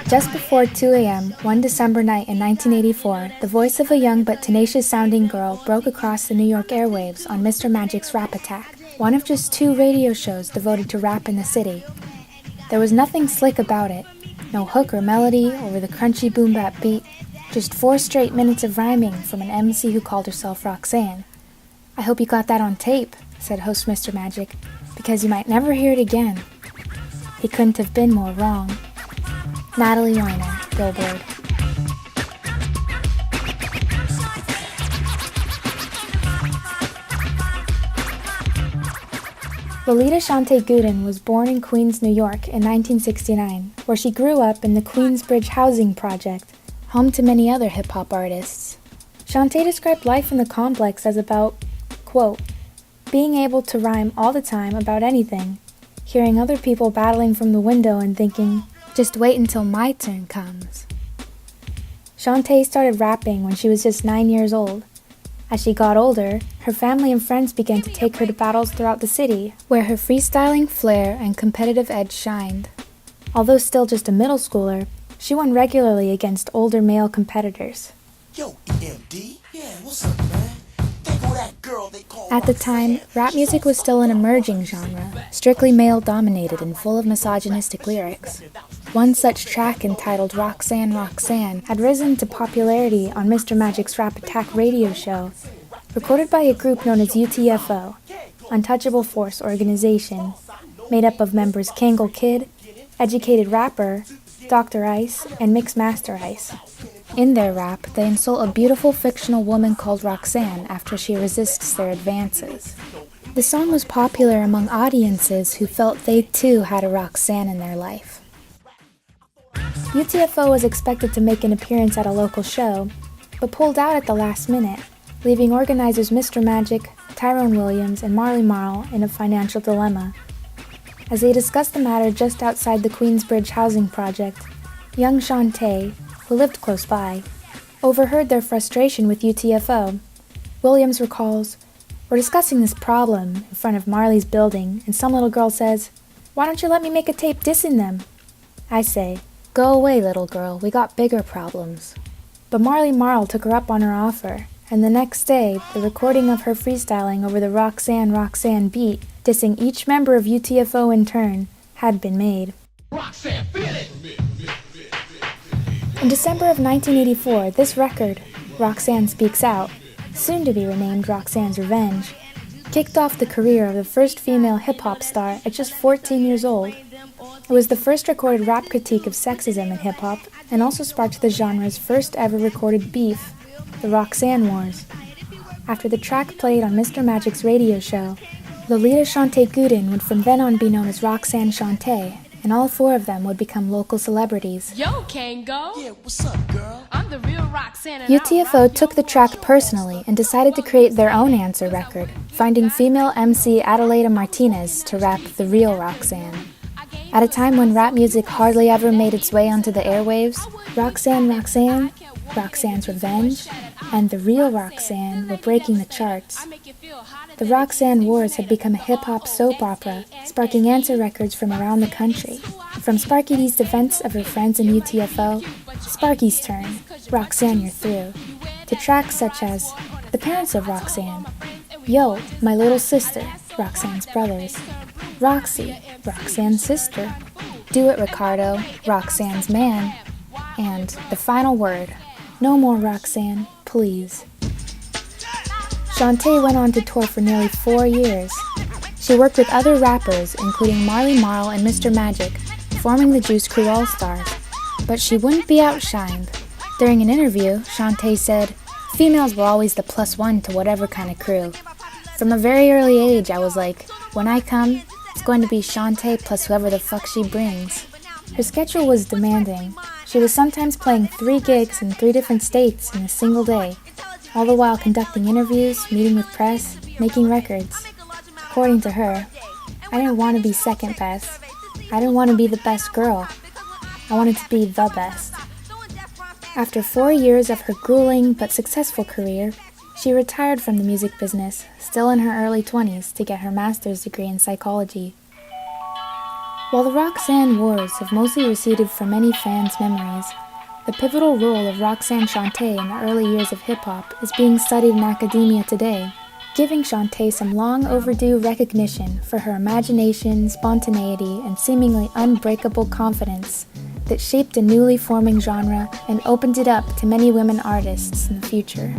Just before 2 a.m., one December night in 1984, the voice of a young but tenacious-sounding girl broke across the New York airwaves on Mr. Magic's Rap Attack, one of just 2 radio shows devoted to rap in the city. There was nothing slick about it, no hook or melody over the crunchy boom-bap beat, just 4 straight minutes of rhyming from an MC who called herself Roxanne. "I hope you got that on tape," said host Mr. Magic, "because you might never hear it again." He couldn't have been more wrong. Natalie Weiner, Billboard. Lolita Shanté Gooden was born in Queens, New York in 1969, where she grew up in the Queensbridge Housing Project, home to many other hip-hop artists. Shanté described life in the complex as about, quote, being able to rhyme all the time about anything, hearing other people battling from the window and thinking, just wait until my turn comes. Shanté started rapping when she was just 9 years old. As she got older, her family and friends began to take her to battles throughout the city, where her freestyling flair and competitive edge shined. Although still just a middle schooler, she won regularly against older male competitors. Yo, EMD? Yeah, what's up, man? At the time, rap music was still an emerging genre, strictly male-dominated and full of misogynistic lyrics. One such track entitled Roxanne, Roxanne had risen to popularity on Mr. Magic's Rap Attack radio show, recorded by a group known as UTFO, Untouchable Force Organization, made up of members Kangol Kid, Educated Rapper, Dr. Ice, and Mixmaster Ice. In their rap, they insult a beautiful fictional woman called Roxanne after she resists their advances. The song was popular among audiences who felt they too had a Roxanne in their life. UTFO was expected to make an appearance at a local show, but pulled out at the last minute, leaving organizers Mr. Magic, Tyrone Williams, and Marley Marl in a financial dilemma. As they discussed the matter just outside the Queensbridge Housing Project, young Shanté, who lived close by, overheard their frustration with UTFO. Williams recalls, "We're discussing this problem in front of Marley's building, and some little girl says, 'Why don't you let me make a tape dissing them?' I say, 'Go away, little girl, we got bigger problems.' But Marley Marl took her up on her offer, and the next day, the recording of her freestyling over the Roxanne, Roxanne beat, dissing each member of UTFO in turn, had been made. Roxanne, feel it! In December of 1984, this record, Roxanne Speaks Out, soon to be renamed Roxanne's Revenge, kicked off the career of the first female hip-hop star at just 14 years old. It was the first recorded rap critique of sexism in hip-hop, and also sparked the genre's first ever recorded beef, the Roxanne Wars. After the track played on Mr. Magic's radio show, Lolita Shanté Gooden would from then on be known as Roxanne Shanté, and all 4 of them would become local celebrities. Yo, Kango. Yeah, what's up, girl? I'm the real Roxanne. UTFO took the track personally and decided to create their own answer record, finding female MC Adelaida Martinez to rap the real Roxanne. At a time when rap music hardly ever made its way onto the airwaves, Roxanne, Roxanne, Roxanne's Revenge, and The Real Roxanne were breaking the charts. The Roxanne Wars had become a hip-hop soap opera, sparking answer records from around the country. From Sparky D's defense of her friends in UTFO, Sparky's Turn, Roxanne You're Through, to tracks such as The Parents of Roxanne, Yo, My Little Sister, Roxanne's Brothers, Roxy, Roxanne's Sister, Do It Ricardo, Roxanne's Man, and The Final Word, No More Roxanne, Please. Shanté went on to tour for nearly 4 years. She worked with other rappers, including Marley Marl and Mr. Magic, forming the Juice Crew All-Stars, but she wouldn't be outshined. During an interview, Shanté said, "Females were always the +1 to whatever kind of crew. From a very early age, I was like, when I come, it's going to be Shanté plus whoever the fuck she brings." Her schedule was demanding. She was sometimes playing 3 gigs in 3 different states in a single day, all the while conducting interviews, meeting with press, making records. According to her, "I didn't want to be second best. I didn't want to be the best girl. I wanted to be the best." After 4 years of her grueling but successful career, she retired from the music business, still in her early 20s, to get her master's degree in psychology. While the Roxanne Wars have mostly receded from many fans' memories, the pivotal role of Roxanne Shanté in the early years of hip-hop is being studied in academia today, giving Shanté some long overdue recognition for her imagination, spontaneity, and seemingly unbreakable confidence that shaped a newly forming genre and opened it up to many women artists in the future.